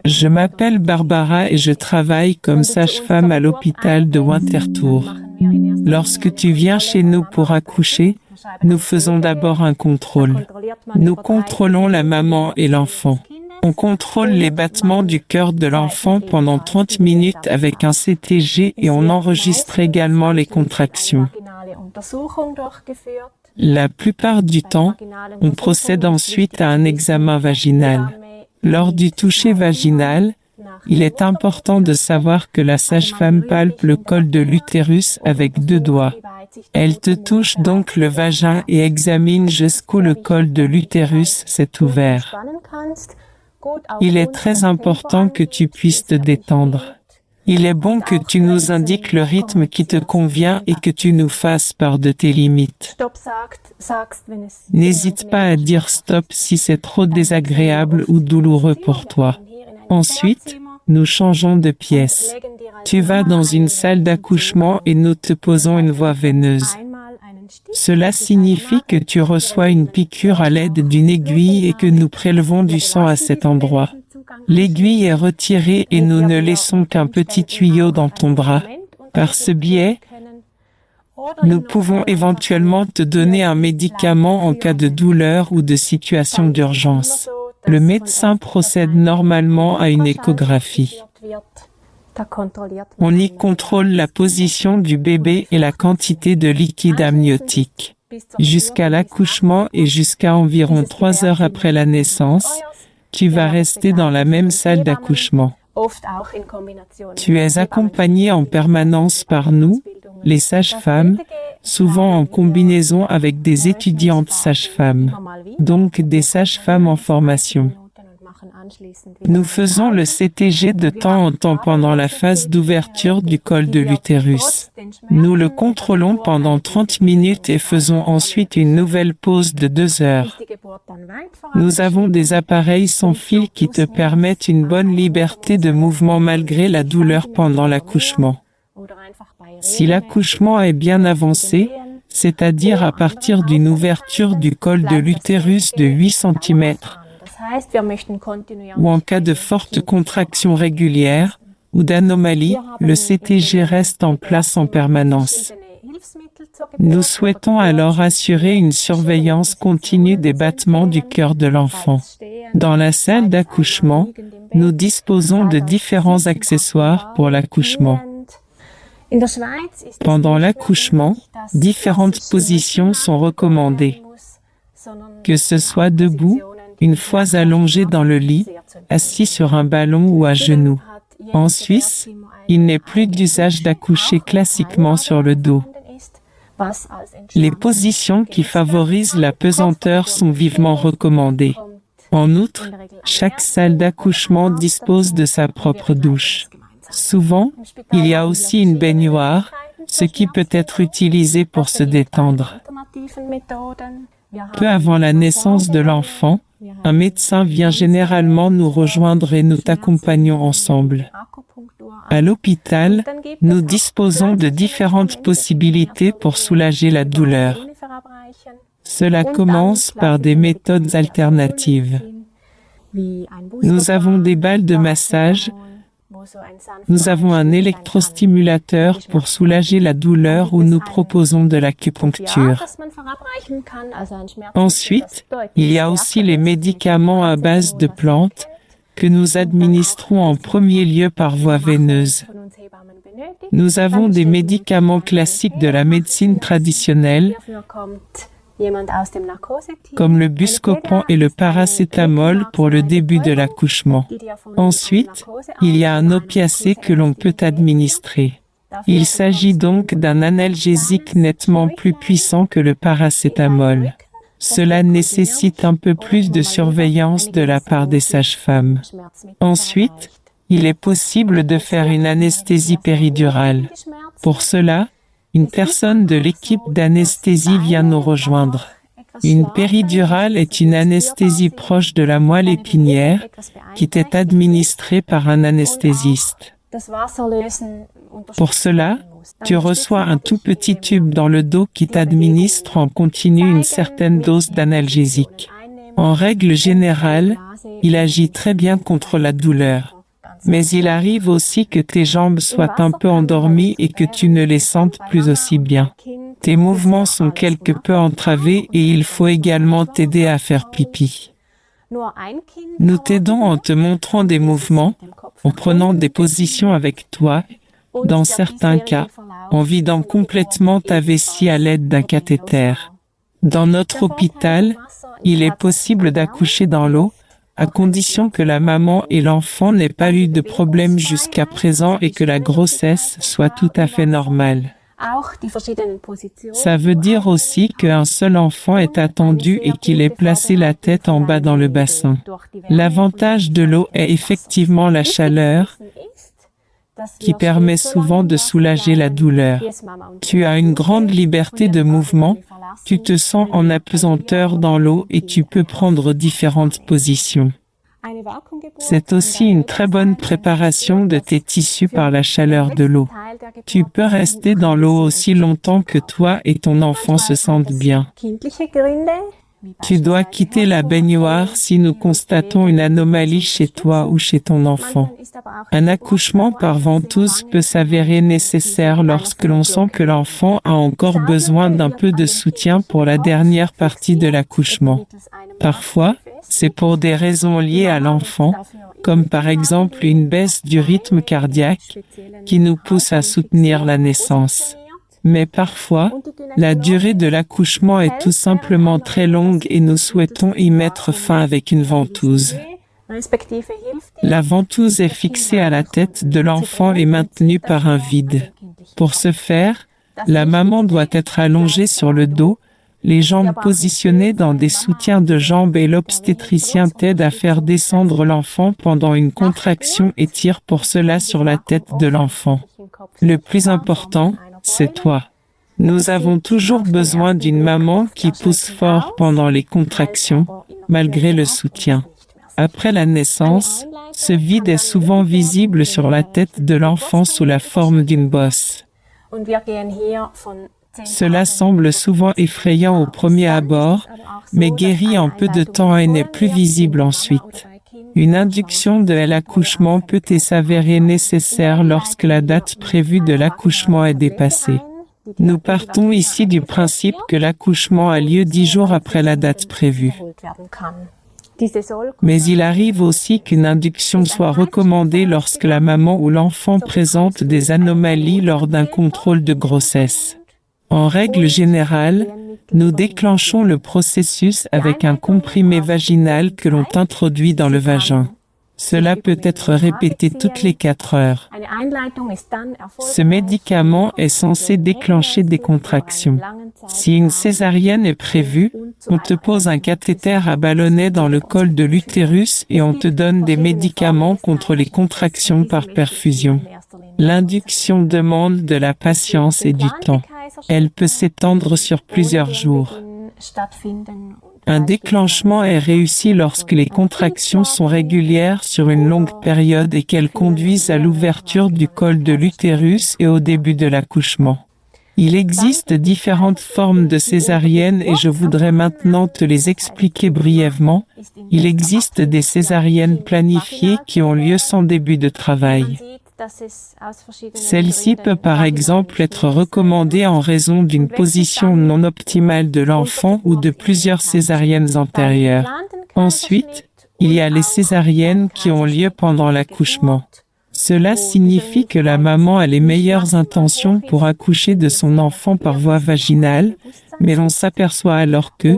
Je m'appelle Barbara et je travaille comme sage-femme à l'hôpital de Winterthur. Lorsque tu viens chez nous pour accoucher, nous faisons d'abord un contrôle. Nous contrôlons la maman et l'enfant. On contrôle les battements du cœur de l'enfant pendant 30 minutes avec un CTG et on enregistre également les contractions. La plupart du temps, on procède ensuite à un examen vaginal. Lors du toucher vaginal, il est important de savoir que la sage-femme palpe le col de l'utérus avec 2 doigts. Elle te touche donc le vagin et examine jusqu'où le col de l'utérus s'est ouvert. Il est très important que tu puisses te détendre. Il est bon que tu nous indiques le rythme qui te convient et que tu nous fasses part de tes limites. N'hésite pas à dire stop si c'est trop désagréable ou douloureux pour toi. Ensuite, nous changeons de pièce. Tu vas dans une salle d'accouchement et nous te posons une voie veineuse. Cela signifie que tu reçois une piqûre à l'aide d'une aiguille et que nous prélevons du sang à cet endroit. L'aiguille est retirée et nous ne laissons qu'un petit tuyau dans ton bras. Par ce biais, nous pouvons éventuellement te donner un médicament en cas de douleur ou de situation d'urgence. Le médecin procède normalement à une échographie. On y contrôle la position du bébé et la quantité de liquide amniotique. Jusqu'à l'accouchement et jusqu'à environ 3 heures après la naissance, tu vas rester dans la même salle d'accouchement. Tu es accompagné en permanence par nous, les sages-femmes, souvent en combinaison avec des étudiantes sages-femmes, donc des sages-femmes en formation. Nous faisons le CTG de temps en temps pendant la phase d'ouverture du col de l'utérus. Nous le contrôlons pendant 30 minutes et faisons ensuite une nouvelle pause de 2 heures. Nous avons des appareils sans fil qui te permettent une bonne liberté de mouvement malgré la douleur pendant l'accouchement. Si l'accouchement est bien avancé, c'est-à-dire à partir d'une ouverture du col de l'utérus de 8 cm, ou en cas de forte contraction régulière ou d'anomalie, le CTG reste en place en permanence. Nous souhaitons alors assurer une surveillance continue des battements du cœur de l'enfant. Dans la salle d'accouchement, nous disposons de différents accessoires pour l'accouchement. Pendant l'accouchement, différentes positions sont recommandées. Que ce soit debout, une fois allongé dans le lit, assis sur un ballon ou à genoux. En Suisse, il n'est plus d'usage d'accoucher classiquement sur le dos. Les positions qui favorisent la pesanteur sont vivement recommandées. En outre, chaque salle d'accouchement dispose de sa propre douche. Souvent, il y a aussi une baignoire, ce qui peut être utilisé pour se détendre. Peu avant la naissance de l'enfant, un médecin vient généralement nous rejoindre et nous t'accompagnons ensemble. À l'hôpital, nous disposons de différentes possibilités pour soulager la douleur. Cela commence par des méthodes alternatives. Nous avons des balles de massage. Nous avons un électrostimulateur pour soulager la douleur ou nous proposons de l'acupuncture. Ensuite, il y a aussi les médicaments à base de plantes que nous administrons en premier lieu par voie veineuse. Nous avons des médicaments classiques de la médecine traditionnelle, comme le Buscopan et le paracétamol pour le début de l'accouchement. Ensuite, il y a un opiacé que l'on peut administrer. Il s'agit donc d'un analgésique nettement plus puissant que le paracétamol. Cela nécessite un peu plus de surveillance de la part des sages-femmes. Ensuite, il est possible de faire une anesthésie péridurale. Pour cela, une personne de l'équipe d'anesthésie vient nous rejoindre. Une péridurale est une anesthésie proche de la moelle épinière qui est administrée par un anesthésiste. Pour cela, tu reçois un tout petit tube dans le dos qui t'administre en continu une certaine dose d'analgésique. En règle générale, il agit très bien contre la douleur. Mais il arrive aussi que tes jambes soient un peu endormies et que tu ne les sentes plus aussi bien. Tes mouvements sont quelque peu entravés et il faut également t'aider à faire pipi. Nous t'aidons en te montrant des mouvements, en prenant des positions avec toi, dans certains cas, en vidant complètement ta vessie à l'aide d'un cathéter. Dans notre hôpital, il est possible d'accoucher dans l'eau, à condition que la maman et l'enfant n'aient pas eu de problème jusqu'à présent et que la grossesse soit tout à fait normale. Ça veut dire aussi qu'un seul enfant est attendu et qu'il est placé la tête en bas dans le bassin. L'avantage de l'eau est effectivement la chaleur, qui permet souvent de soulager la douleur. Tu as une grande liberté de mouvement, tu te sens en apesanteur dans l'eau et tu peux prendre différentes positions. C'est aussi une très bonne préparation de tes tissus par la chaleur de l'eau. Tu peux rester dans l'eau aussi longtemps que toi et ton enfant se sentent bien. Tu dois quitter la baignoire si nous constatons une anomalie chez toi ou chez ton enfant. Un accouchement par ventouse peut s'avérer nécessaire lorsque l'on sent que l'enfant a encore besoin d'un peu de soutien pour la dernière partie de l'accouchement. Parfois, c'est pour des raisons liées à l'enfant, comme par exemple une baisse du rythme cardiaque, qui nous pousse à soutenir la naissance. Mais parfois, la durée de l'accouchement est tout simplement très longue et nous souhaitons y mettre fin avec une ventouse. La ventouse est fixée à la tête de l'enfant et maintenue par un vide. Pour ce faire, la maman doit être allongée sur le dos, les jambes positionnées dans des soutiens de jambes et l'obstétricien t'aide à faire descendre l'enfant pendant une contraction et tire pour cela sur la tête de l'enfant. Le plus important, c'est toi. Nous avons toujours besoin d'une maman qui pousse fort pendant les contractions, malgré le soutien. Après la naissance, ce vide est souvent visible sur la tête de l'enfant sous la forme d'une bosse. Cela semble souvent effrayant au premier abord, mais guérit en peu de temps et n'est plus visible ensuite. Une induction de l'accouchement peut s'avérer nécessaire lorsque la date prévue de l'accouchement est dépassée. Nous partons ici du principe que l'accouchement a lieu 10 jours après la date prévue. Mais il arrive aussi qu'une induction soit recommandée lorsque la maman ou l'enfant présente des anomalies lors d'un contrôle de grossesse. En règle générale, nous déclenchons le processus avec un comprimé vaginal que l'on introduit dans le vagin. Cela peut être répété toutes les 4 heures. Ce médicament est censé déclencher des contractions. Si une césarienne est prévue, on te pose un cathéter à ballonnet dans le col de l'utérus et on te donne des médicaments contre les contractions par perfusion. L'induction demande de la patience et du temps. Elle peut s'étendre sur plusieurs jours. Un déclenchement est réussi lorsque les contractions sont régulières sur une longue période et qu'elles conduisent à l'ouverture du col de l'utérus et au début de l'accouchement. Il existe différentes formes de césarienne et je voudrais maintenant te les expliquer brièvement. Il existe des césariennes planifiées qui ont lieu sans début de travail. Celle-ci peut par exemple être recommandée en raison d'une position non optimale de l'enfant ou de plusieurs césariennes antérieures. Ensuite, il y a les césariennes qui ont lieu pendant l'accouchement. Cela signifie que la maman a les meilleures intentions pour accoucher de son enfant par voie vaginale, mais l'on s'aperçoit alors que,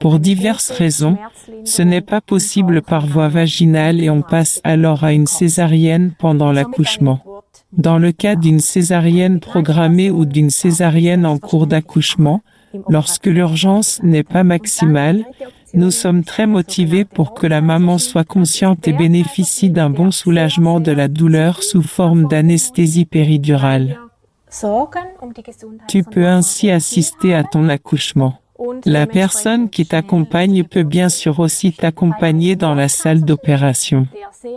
pour diverses raisons, ce n'est pas possible par voie vaginale et on passe alors à une césarienne pendant l'accouchement. Dans le cas d'une césarienne programmée ou d'une césarienne en cours d'accouchement, lorsque l'urgence n'est pas maximale, nous sommes très motivés pour que la maman soit consciente et bénéficie d'un bon soulagement de la douleur sous forme d'anesthésie péridurale. Tu peux ainsi assister à ton accouchement. La personne qui t'accompagne peut bien sûr aussi t'accompagner dans la salle d'opération.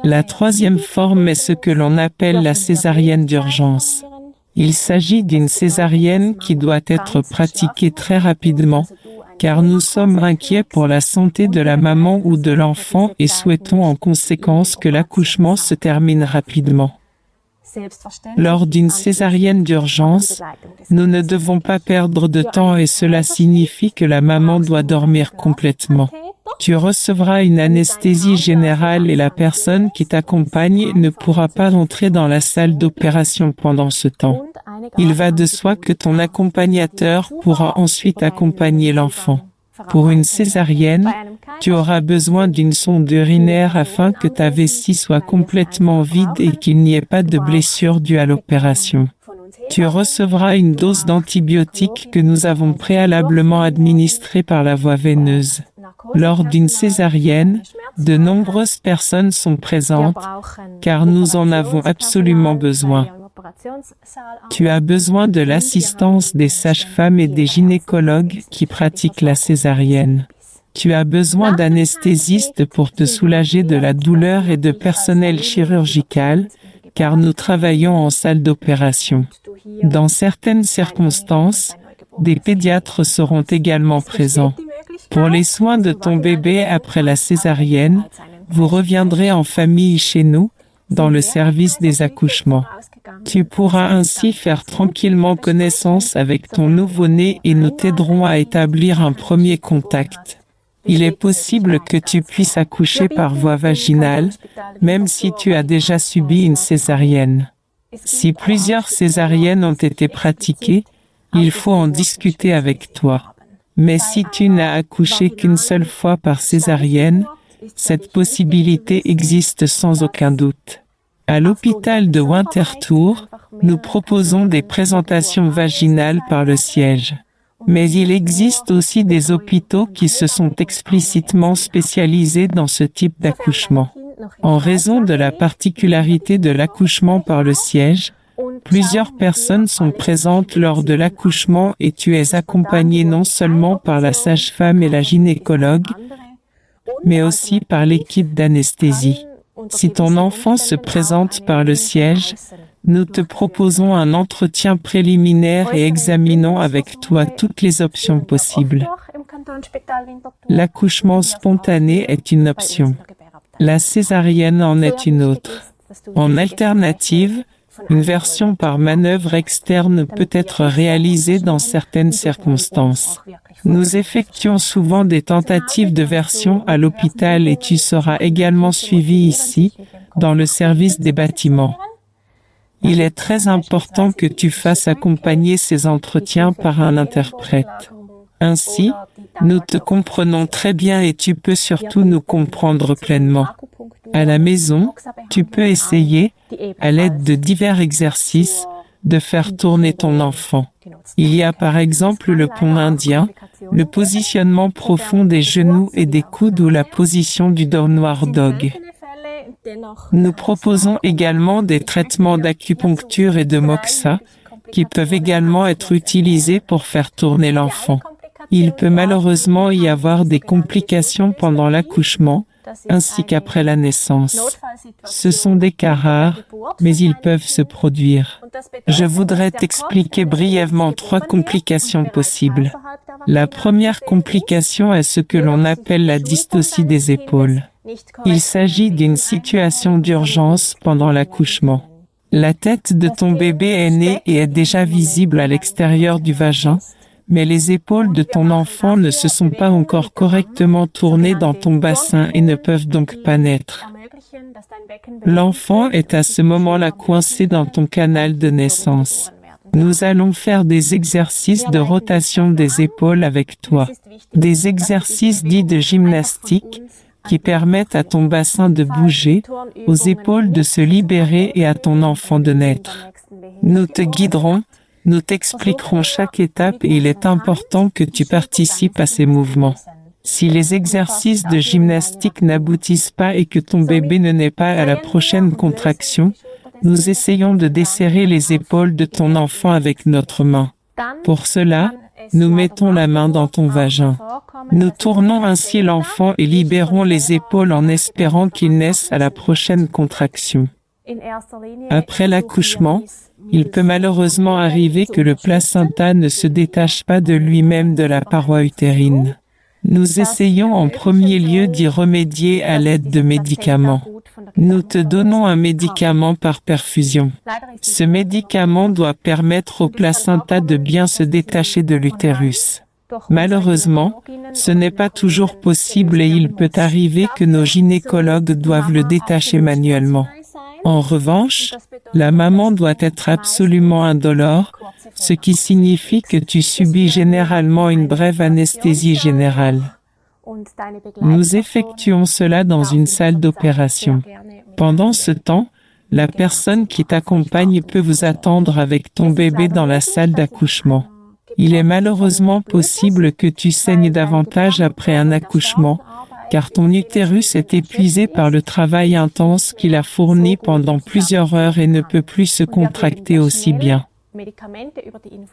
La troisième forme est ce que l'on appelle la césarienne d'urgence. Il s'agit d'une césarienne qui doit être pratiquée très rapidement, car nous sommes inquiets pour la santé de la maman ou de l'enfant et souhaitons en conséquence que l'accouchement se termine rapidement. Lors d'une césarienne d'urgence, nous ne devons pas perdre de temps et cela signifie que la maman doit dormir complètement. Tu recevras une anesthésie générale et la personne qui t'accompagne ne pourra pas entrer dans la salle d'opération pendant ce temps. Il va de soi que ton accompagnateur pourra ensuite accompagner l'enfant. Pour une césarienne, tu auras besoin d'une sonde urinaire afin que ta vessie soit complètement vide et qu'il n'y ait pas de blessure due à l'opération. Tu recevras une dose d'antibiotiques que nous avons préalablement administrée par la voie veineuse. Lors d'une césarienne, de nombreuses personnes sont présentes, car nous en avons absolument besoin. Tu as besoin de l'assistance des sages-femmes et des gynécologues qui pratiquent la césarienne. Tu as besoin d'anesthésistes pour te soulager de la douleur et de personnel chirurgical, car nous travaillons en salle d'opération. Dans certaines circonstances, des pédiatres seront également présents. Pour les soins de ton bébé après la césarienne, vous reviendrez en famille chez nous, dans le service des accouchements. Tu pourras ainsi faire tranquillement connaissance avec ton nouveau-né et nous t'aiderons à établir un premier contact. Il est possible que tu puisses accoucher par voie vaginale, même si tu as déjà subi une césarienne. Si plusieurs césariennes ont été pratiquées, il faut en discuter avec toi. Mais si tu n'as accouché qu'une seule fois par césarienne, cette possibilité existe sans aucun doute. À l'hôpital de Winterthur, nous proposons des présentations vaginales par le siège. Mais il existe aussi des hôpitaux qui se sont explicitement spécialisés dans ce type d'accouchement. En raison de la particularité de l'accouchement par le siège, plusieurs personnes sont présentes lors de l'accouchement et tu es accompagné non seulement par la sage-femme et la gynécologue, mais aussi par l'équipe d'anesthésie. Si ton enfant se présente par le siège, nous te proposons un entretien préliminaire et examinons avec toi toutes les options possibles. L'accouchement spontané est une option. La césarienne en est une autre. En alternative, une version par manœuvre externe peut être réalisée dans certaines circonstances. Nous effectuons souvent des tentatives de version à l'hôpital et tu seras également suivi ici, dans le service des bâtiments. Il est très important que tu fasses accompagner ces entretiens par un interprète. Ainsi, nous te comprenons très bien et tu peux surtout nous comprendre pleinement. À la maison, tu peux essayer, à l'aide de divers exercices, de faire tourner ton enfant. Il y a par exemple le pont indien, le positionnement profond des genoux et des coudes ou la position du downward dog. Nous proposons également des traitements d'acupuncture et de moxa qui peuvent également être utilisés pour faire tourner l'enfant. Il peut malheureusement y avoir des complications pendant l'accouchement, ainsi qu'après la naissance. Ce sont des cas rares, mais ils peuvent se produire. Je voudrais t'expliquer brièvement 3 complications possibles. La première complication est ce que l'on appelle la dystocie des épaules. Il s'agit d'une situation d'urgence pendant l'accouchement. La tête de ton bébé est née et est déjà visible à l'extérieur du vagin, mais les épaules de ton enfant ne se sont pas encore correctement tournées dans ton bassin et ne peuvent donc pas naître. L'enfant est à ce moment-là coincé dans ton canal de naissance. Nous allons faire des exercices de rotation des épaules avec toi. Des exercices dits de gymnastique qui permettent à ton bassin de bouger, aux épaules de se libérer et à ton enfant de naître. Nous te guiderons, nous t'expliquerons chaque étape et il est important que tu participes à ces mouvements. Si les exercices de gymnastique n'aboutissent pas et que ton bébé ne naît pas à la prochaine contraction, nous essayons de desserrer les épaules de ton enfant avec notre main. Pour cela, nous mettons la main dans ton vagin. Nous tournons ainsi l'enfant et libérons les épaules en espérant qu'il naisse à la prochaine contraction. Après l'accouchement, il peut malheureusement arriver que le placenta ne se détache pas de lui-même de la paroi utérine. Nous essayons en premier lieu d'y remédier à l'aide de médicaments. Nous te donnons un médicament par perfusion. Ce médicament doit permettre au placenta de bien se détacher de l'utérus. Malheureusement, ce n'est pas toujours possible et il peut arriver que nos gynécologues doivent le détacher manuellement. En revanche, la maman doit être absolument indolore, ce qui signifie que tu subis généralement une brève anesthésie générale. Nous effectuons cela dans une salle d'opération. Pendant ce temps, la personne qui t'accompagne peut vous attendre avec ton bébé dans la salle d'accouchement. Il est malheureusement possible que tu saignes davantage après un accouchement, car ton utérus est épuisé par le travail intense qu'il a fourni pendant plusieurs heures et ne peut plus se contracter aussi bien.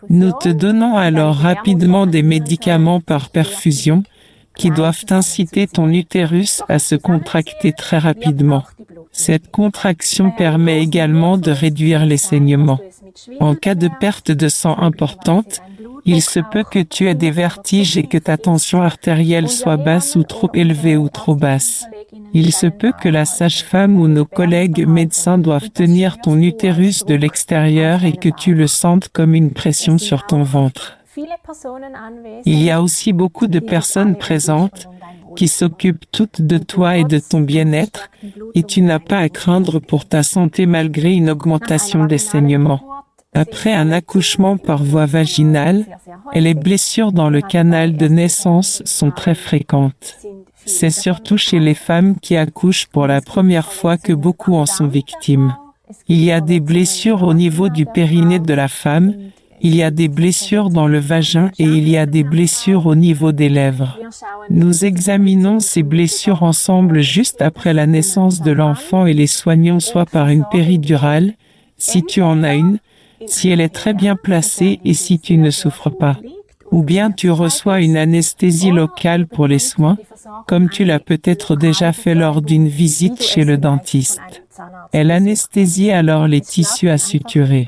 Nous te donnons alors rapidement des médicaments par perfusion qui doivent inciter ton utérus à se contracter très rapidement. Cette contraction permet également de réduire les saignements. En cas de perte de sang importante, il se peut que tu aies des vertiges et que ta tension artérielle soit basse ou trop élevée ou trop basse. Il se peut que la sage-femme ou nos collègues médecins doivent tenir ton utérus de l'extérieur et que tu le sentes comme une pression sur ton ventre. Il y a aussi beaucoup de personnes présentes qui s'occupent toutes de toi et de ton bien-être, et tu n'as pas à craindre pour ta santé malgré une augmentation des saignements. Après un accouchement par voie vaginale, les blessures dans le canal de naissance sont très fréquentes. C'est surtout chez les femmes qui accouchent pour la première fois que beaucoup en sont victimes. Il y a des blessures au niveau du périnée de la femme, il y a des blessures dans le vagin et il y a des blessures au niveau des lèvres. Nous examinons ces blessures ensemble juste après la naissance de l'enfant et les soignons soit par une péridurale, si tu en as une, si elle est très bien placée et si tu ne souffres pas. Ou bien tu reçois une anesthésie locale pour les soins, comme tu l'as peut-être déjà fait lors d'une visite chez le dentiste. Elle anesthésie alors les tissus à suturer.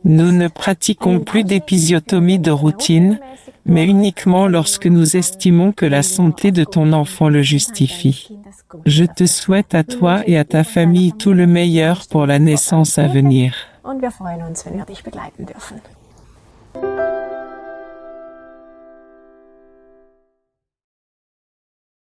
Nous ne pratiquons plus d'épisiotomie de routine, mais uniquement lorsque nous estimons que la santé de ton enfant le justifie. Je te souhaite à toi et à ta famille tout le meilleur pour la naissance à venir. Und wir freuen uns, wenn wir dich begleiten dürfen.